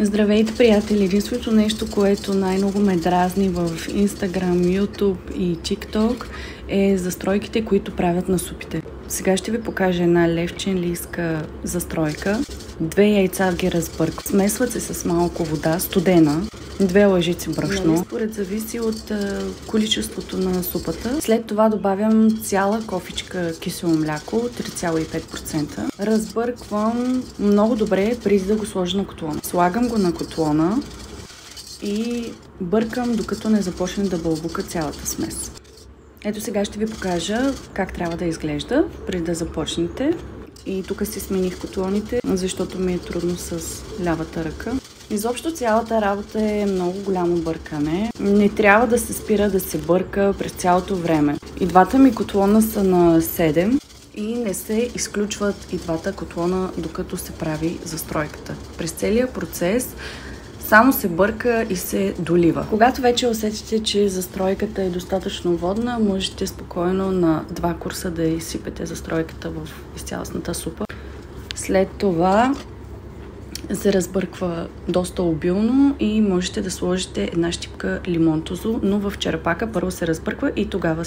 Здравейте, приятели! Единственото нещо, което най-много ме дразни в Instagram, YouTube и TikTok е застройките, които правят на супите. Сега ще ви покажа една левченлийска застройка. 2 яйца ги разбъркват. Смесват се с малко вода, студена, 2 лъжици брашно. Според зависи от количеството на супата. След това добавям цяла кофичка кисело мляко, 3,5%. Разбърквам много добре, преди да го сложа на котлона. Слагам го на котлона и бъркам, докато не започне да бълбука цялата смес. Ето сега ще ви покажа как трябва да изглежда, преди да започнете. И тук си смених котлоните, защото ми е трудно с лявата ръка. Изобщо цялата работа е много голямо бъркане. Не трябва да се спира да се бърка през цялото време. И двата ми котлона са на 7 и не се изключват и двата котлона, докато се прави застройката. През целия процес само се бърка и се долива. Когато вече усетите, че застройката е достатъчно водна, можете спокойно на 2 курса да изсипете застройката в изцялостната супа. След това се разбърква доста обилно и можете да сложите една щипка лимон тузо, но в черпака първо се разбърква и тогава